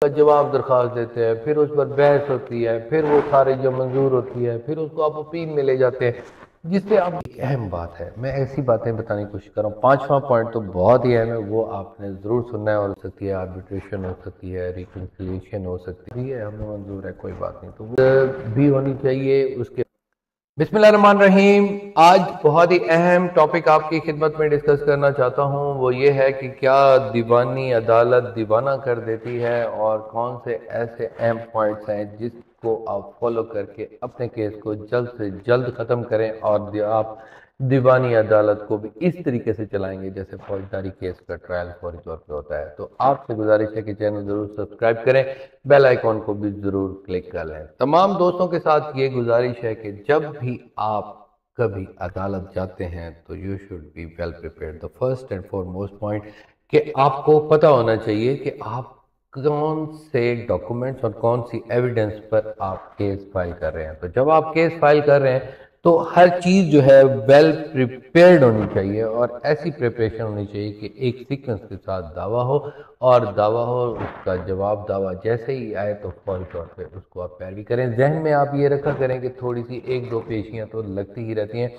کا جواب درخواست دیتے ہیں، پھر اس پر بحث ہوتی ہے، پھر وہ خارج و منظور ہوتی ہے، پھر اس کو آپ اپیل میں لے جاتے ہیں، جس سے آپ ایک اہم بات ہے، میں ایسی باتیں بتانے کی کوشش کر رہا ہوں۔ پانچواں پوائنٹ تو بہت ہی اہم ہے، وہ آپ نے ضرور سننا ہے، اور ہو سکتی ہے آربیٹریشن ہو سکتی ہے، ریکنسیلیشن ہو سکتی ہے، ہمیں منظور ہے، کوئی بات نہیں، تو وہ بھی ہونی چاہیے اس کے۔ بسم اللہ الرحمن الرحیم۔ آج بہت ہی اہم ٹاپک آپ کی خدمت میں ڈسکس کرنا چاہتا ہوں، وہ یہ ہے کہ کیا دیوانی عدالت دیوانہ کر دیتی ہے، اور کون سے ایسے اہم پوائنٹس ہیں جس کو آپ فالو کر کے اپنے کیس کو جلد سے جلد ختم کریں، اور آپ دیوانی عدالت کو بھی اس طریقے سے چلائیں گے جیسے فوجداری کیس کا ٹرائل فوری طور پہ ہوتا ہے۔ تو آپ سے گزارش ہے کہ چینل ضرور سبسکرائب کریں، بیل آئیکن کو بھی ضرور کلک کر لیں۔ تمام دوستوں کے ساتھ یہ گزارش ہے کہ جب بھی آپ کبھی عدالت جاتے ہیں تو you should be well prepared. The first and foremost point کہ آپ کو پتہ ہونا چاہیے کہ آپ کون سے ڈاکومنٹس اور کون سی ایویڈنس پر آپ کیس فائل کر رہے ہیں۔ تو جب آپ کیس فائل کر رہے ہیں تو ہر چیز جو ہے ویل پریپیئرڈ ہونی چاہیے، اور ایسی پریپریشن ہونی چاہیے کہ ایک سیکوینس کے ساتھ دعویٰ ہو، اور دعویٰ ہو اس کا جواب دعویٰ جیسے ہی آئے تو فوری طور پہ اس کو آپ پیروی کریں۔ ذہن میں آپ یہ رکھا کریں کہ تھوڑی سی ایک دو پیشیاں تو لگتی ہی رہتی ہیں،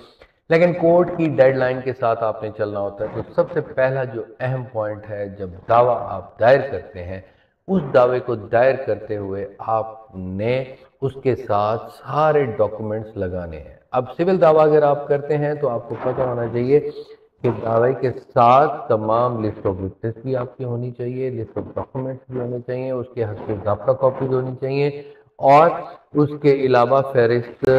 لیکن کورٹ کی ڈیڈ لائن کے ساتھ آپ نے چلنا ہوتا ہے۔ تو سب سے پہلا جو اہم پوائنٹ ہے، جب دعویٰ آپ دائر کرتے ہیں، اس دعوے کو دائر کرتے ہوئے آپ نے اس کے ساتھ سارے ڈاکومنٹس لگانے ہیں۔ اب سول دعویٰ اگر آپ کرتے ہیں تو آپ کو پتہ ہونا چاہیے کہ دعوے کے ساتھ تمام لسٹ آف وٹنس بھی آپ کی ہونی چاہیے، لسٹ آف ڈاکومنٹس بھی ہونے چاہیے، اس کے حسب ضابطہ کاپیز ہونی چاہیے، اور اس کے علاوہ فہرست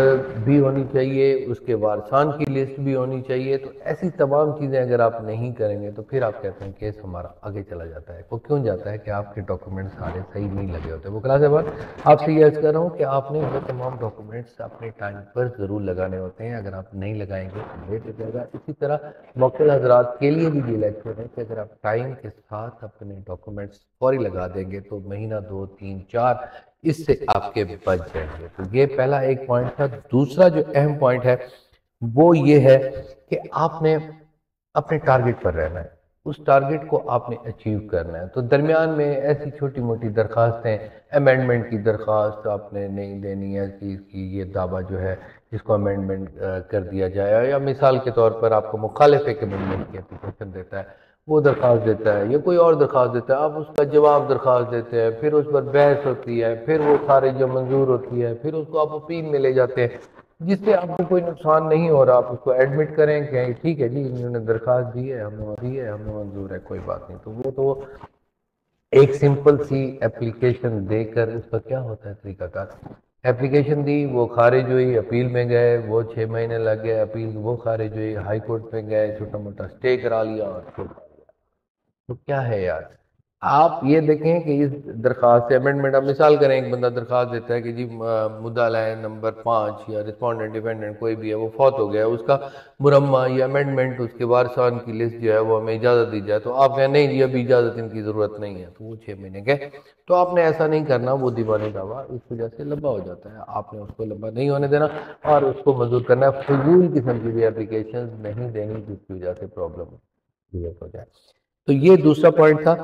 بھی ہونی چاہیے، اس کے وارثان کی لسٹ بھی ہونی چاہیے۔ تو ایسی تمام چیزیں اگر آپ نہیں کریں گے تو پھر آپ کہتے ہیں کیس ہمارا آگے چلا جاتا ہے۔ وہ کیوں جاتا ہے کہ آپ کے ڈاکومنٹ سارے صحیح نہیں لگے ہوتے۔ وہ کلاس بعد آپ سے یہ عرض کر رہا ہوں کہ آپ نے وہ تمام ڈاکومنٹس اپنے ٹائم پر ضرور لگانے ہوتے ہیں، اگر آپ نہیں لگائیں گے تو لیٹ ہو جائے گا۔ اسی طرح موکل حضرات کے لیے بھی یہ لیکچر ہے کہ اگر آپ ٹائم کے ساتھ اپنے ڈاکومنٹس فوری لگا دیں گے تو مہینہ 2 3 4 اس سے آپ کے بچ جائیں گے۔ تو یہ پہلا ایک پوائنٹ تھا۔ دوسرا جو اہم پوائنٹ ہے وہ یہ ہے کہ آپ نے اپنے ٹارگٹ پر رہنا ہے، اس ٹارگٹ کو آپ نے اچیو کرنا ہے۔ تو درمیان میں ایسی چھوٹی موٹی درخواستیں، امینڈمنٹ کی درخواست آپ نے نہیں دینی ہے کہ یہ دعویٰ جو ہے اس کو امینڈمنٹ کر دیا جائے، یا مثال کے طور پر آپ کو مخالف ایک امینڈمنٹ کی اپلیکیشن دیتا ہے، وہ درخواست دیتا ہے، یا کوئی اور درخواست دیتا ہے، آپ اس کا جواب درخواست دیتے ہیں، پھر اس پر بحث ہوتی ہے، پھر وہ خارج و منظور ہوتی ہے، پھر اس کو آپ اپیل میں لے جاتے ہیں، جس سے آپ کو کوئی نقصان نہیں ہو رہا۔ آپ اس کو ایڈمٹ کریں کہ ٹھیک ہے جی، انہوں نے درخواست دی ہے، ہمیں منظور ہے، کوئی بات نہیں۔ تو وہ تو ایک سمپل سی اپلیکیشن دے کر اس کا کیا ہوتا ہے طریقہ کار، اپلیکیشن دی، وہ خارج ہوئی، اپیل میں گئے، وہ 6 مہینے لگ گئے، اپیل وہ خارج ہوئی، ہائی کورٹ میں گئے، چھوٹا موٹا سٹے کرا لیا اور چھوڑا لیا۔ تو کیا ہے یار، آپ یہ دیکھیں کہ اس درخواست سے امینڈمنٹ، اب مثال کریں ایک بندہ درخواست دیتا ہے کہ جی مدعا علیہ نمبر 5 یا رسپونڈنٹ ڈیفینڈنٹ کوئی بھی ہے وہ فوت ہو گیا، اس کا مرمہ یا امینڈمنٹ، اس کے وارثان کی لسٹ جو ہے وہ ہمیں اجازت دی جائے۔ تو آپ کہیں نہیں جی ابھی اجازت ان کی ضرورت نہیں ہے، تو وہ 6 مہینے گئے۔ تو آپ نے ایسا نہیں کرنا، وہ دیوانی دعویٰ اس وجہ سے لمبا ہو جاتا ہے، آپ نے اس کو لمبا نہیں ہونے دینا اور اس کو منظور کرنا ہے۔ فضول قسم کی بھی اپلیکیشن نہیں دینی جس کی وجہ سے پرابلم کریٹ ہو جائے۔ تو یہ دوسرا پوائنٹ تھا۔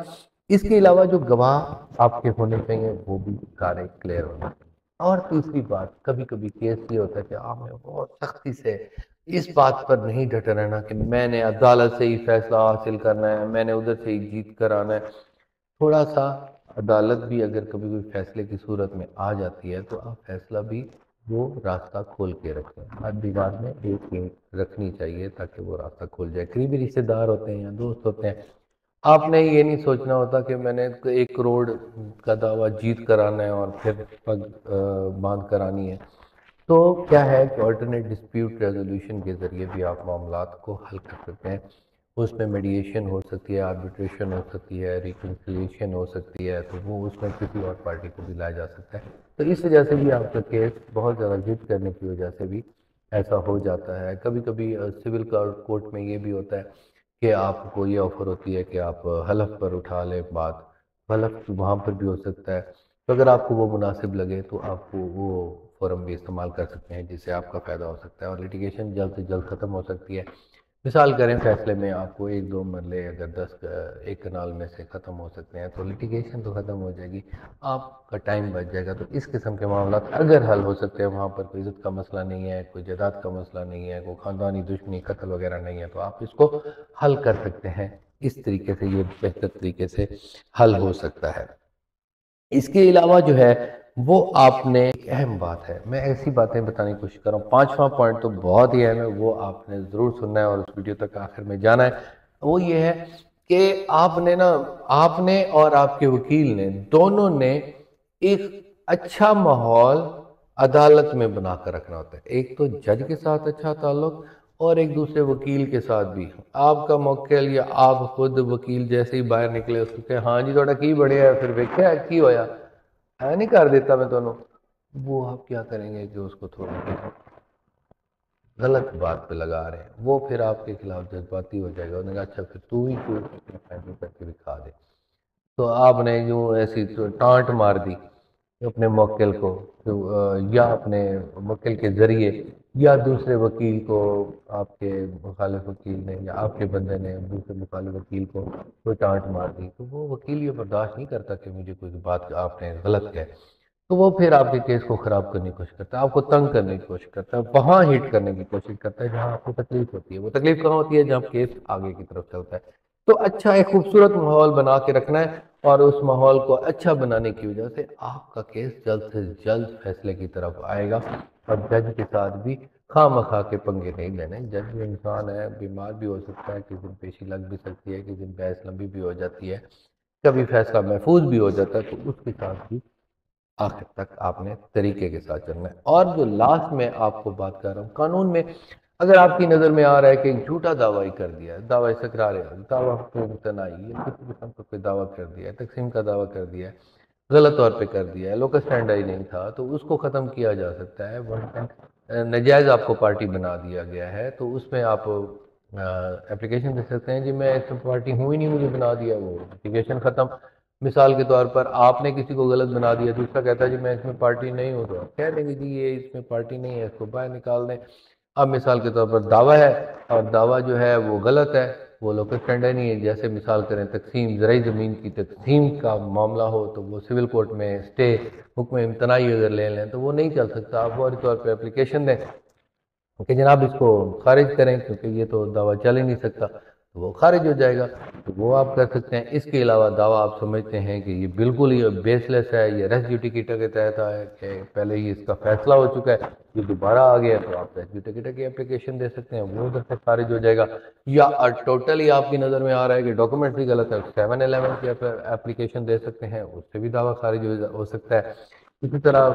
اس کے علاوہ جو گواہ آپ کے ہونے چاہیے وہ بھی سارے کلیئر ہونے چاہیے۔ اور تیسری بات، کبھی کبھی کیس یہ ہوتا ہے کہ آپ نے بہت سختی سے اس بات پر نہیں ڈٹے رہنا کہ میں نے عدالت سے ہی فیصلہ حاصل کرنا ہے، میں نے ادھر سے ہی جیت کر آنا ہے۔ تھوڑا سا عدالت بھی اگر کبھی کوئی فیصلے کی صورت میں آ جاتی ہے تو آپ فیصلہ بھی وہ راستہ کھول کے رکھیں۔ ہر دیوار میں ایک اینٹ رکھنی چاہیے تاکہ وہ راستہ کھول جائے۔ قریبی رشتے دار ہوتے ہیں یا دوست ہوتے ہیں، آپ نے یہ نہیں سوچنا ہوتا کہ میں نے 1 کروڑ کا دعویٰ جیت کر آنا ہے اور پھر پگ باندھ کر آنی ہے۔ تو کیا ہے کہ آلٹرنیٹ ڈسپیوٹ ریزولوشن کے ذریعے بھی آپ معاملات کو حل کر سکتے ہیں۔ اس میں میڈیشن ہو سکتی ہے، آربیٹریشن ہو سکتی ہے، ریکنسیلیشن ہو سکتی ہے، تو وہ اس میں کسی اور پارٹی کو بھی لایا جا سکتا ہے۔ تو اس وجہ سے بھی آپ کا کیس بہت زیادہ ضد کرنے کی وجہ سے بھی ایسا ہو جاتا ہے۔ کبھی کبھی سول کورٹ میں یہ بھی ہوتا ہے کہ آپ کو یہ آفر ہوتی ہے کہ آپ حلف پر اٹھا لیں بات، حلف وہاں پر بھی ہو سکتا ہے۔ تو اگر آپ کو وہ مناسب لگے تو آپ کو وہ فورم بھی استعمال کر سکتے ہیں جس سے آپ کا فائدہ ہو سکتا ہے اور لیٹیگیشن جلد سے جلد ختم ہو سکتی ہے۔ مثال کریں فیصلے میں آپ کو 1-2 مرلے اگر 10 ایک کنال میں سے ختم ہو سکتے ہیں تو لیٹیگیشن تو ختم ہو جائے گی، آپ کا ٹائم بچ جائے گا۔ تو اس قسم کے معاملات اگر حل ہو سکتے ہیں، وہاں پر کوئی عزت کا مسئلہ نہیں ہے، کوئی جائیداد کا مسئلہ نہیں ہے، کوئی خاندانی دشمنی قتل وغیرہ نہیں ہے، تو آپ اس کو حل کر سکتے ہیں۔ اس طریقے سے یہ بہتر طریقے سے حل ہو سکتا ہے۔ اس کے علاوہ جو ہے وہ آپ نے ایک اہم بات ہے، میں ایسی باتیں بتانے کی کوشش کر رہا ہوں، 5واں پوائنٹ تو بہت ہی اہم ہے، وہ آپ نے ضرور سننا ہے اور اس ویڈیو تک آخر میں جانا ہے۔ وہ یہ ہے کہ آپ نے اور آپ کے وکیل نے دونوں نے ایک اچھا ماحول عدالت میں بنا کر رکھنا ہوتا ہے۔ ایک تو جج کے ساتھ اچھا تعلق اور ایک دوسرے وکیل کے ساتھ بھی۔ آپ کا موکل یا آپ خود وکیل جیسے ہی باہر نکلے اس کو کہ ہاں جی تھوڑا کی بڑھیا ہے، پھر ویکھیا کی ہویا ہے نہیں کر دیتا میں دونوں، وہ آپ کیا کریں گے کہ اس کو تھوڑا غلط بات پہ لگا رہے ہیں، وہ پھر آپ کے خلاف جذباتی ہو جائے گا، انہوں نے کہا اچھا پھر تو ہی کیوں فیصلہ کر کے دکھا دے۔ تو آپ نے یوں ایسی ٹانٹ مار دی اپنے موکل کو، یا اپنے موکل کے ذریعے یا دوسرے وکیل کو، آپ کے مخالف وکیل نے یا آپ کے بندے نے دوسرے مخالف وکیل کو کوئی ٹانٹ مار دی، تو وہ وکیل یہ برداشت نہیں کرتا کہ مجھے کوئی بات آپ نے غلط کہے، تو وہ پھر آپ کے کیس کو خراب کرنے کی کوشش کرتا ہے، آپ کو تنگ کرنے کی کوشش کرتا ہے، وہاں ہٹ کرنے کی کوشش کرتا ہے جہاں آپ کو تکلیف ہوتی ہے۔ وہ تکلیف کہاں ہوتی ہے؟ جہاں کیس آگے کی طرف چلتا ہے۔ تو اچھا ایک خوبصورت ماحول بنا کے رکھنا ہے، اور اس ماحول کو اچھا بنانے کی وجہ سے آپ کا کیس جلد سے جلد فیصلے کی طرف آئے گا، اور جج کے ساتھ بھی خواہ مخواہ کے پنگے نہیں لینے۔ جج بھی انسان ہے، بیمار بھی ہو سکتا ہے، کسی دن پیشی لگ بھی سکتی ہے، کسی دن بحث لمبی بھی ہو جاتی ہے، کبھی فیصلہ محفوظ بھی ہو جاتا ہے، تو اس کے ساتھ بھی آخر تک آپ نے طریقے کے ساتھ چلنا ہے۔ اور جو لاسٹ میں آپ کو بات کر رہا ہوں، قانون میں اگر آپ کی نظر میں آ رہا ہے کہ ایک جھوٹا دعویٰ کر دیا ہے، دعویٰ استقرار ہے، دعویٰ کو امتناعی، یا کسی قسم کا کوئی دعویٰ کر دیا ہے، تقسیم کا دعویٰ کر دیا ہے، غلط طور پہ کر دیا ہے، لوکس اسٹینڈرڈ نہیں تھا، تو اس کو ختم کیا جا سکتا ہے۔ نجائز آپ کو پارٹی بنا دیا گیا ہے، تو اس میں آپ اپلیکیشن دے سکتے ہیں، جی میں اس میں پارٹی ہوں ہی نہیں، مجھے بنا دیا، وہ اپلیکیشن ختم۔ مثال کے طور پر آپ نے کسی کو غلط بنا دیا، دوسرا کہتا ہے جی میں اس میں پارٹی نہیں ہوں، تو کہہ دیں گے جی یہ اس میں پارٹی نہیں ہے، اس کو باہر نکال دیں۔ اب مثال کے طور پر دعویٰ ہے، اور دعویٰ جو ہے وہ غلط ہے، وہ لوکس اسٹینڈرڈ نہیں ہے، جیسے مثال کریں تقسیم، زرعی زمین کی تقسیم کا معاملہ ہو تو وہ سول کورٹ میں اسٹے حکم امتناعی اگر لے لیں تو وہ نہیں چل سکتا، آپ فوری طور پہ اپلیکیشن دیں کہ جناب اس کو خارج کریں، کیونکہ یہ تو دعویٰ چل ہی نہیں سکتا، تو وہ خارج ہو جائے گا، تو وہ آپ کر سکتے ہیں۔ اس کے علاوہ دعویٰ آپ سمجھتے ہیں کہ یہ بالکل ہی بیس لیس ہے، یہ ریس جوڈیکیٹا کے تحت ہے کہ پہلے ہی اس کا فیصلہ ہو چکا ہے، یہ دوبارہ آ گیا، تو آپ ریس جوڈیکیٹا کی اپلیکیشن دے سکتے ہیں، وہ ادھر سے خارج ہو جائے گا۔ یا ٹوٹلی آپ کی نظر میں آ رہا ہے کہ ڈاکومنٹ بھی غلط ہے، 711 کی اپلیکیشن دے سکتے ہیں، اس سے بھی دعویٰ خارج ہو سکتا ہے۔ اسی طرح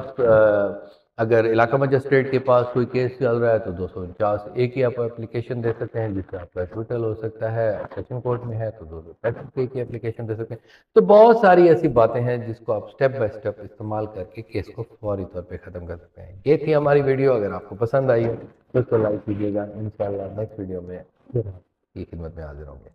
اگر علاقہ مجسٹریٹ کے پاس کوئی کیس چل رہا ہے تو 249 کی آپ اپلیکیشن دے سکتے ہیں، جس سے آپ کا ٹوٹل ہو سکتا ہے، سیشن کورٹ میں ہے تو 265 کی اپلیکیشن دے سکتے ہیں۔ تو بہت ساری ایسی باتیں ہیں جس کو آپ سٹیپ بائی سٹیپ استعمال کر کے کیس کو فوری طور پہ ختم کر سکتے ہیں۔ یہ تھی ہماری ویڈیو، اگر آپ کو پسند آئی تو اس کو لائک کیجیے گا، انشاءاللہ نیکسٹ ویڈیو میں پھر آپ کی خدمت میں حاضر ہوں گے۔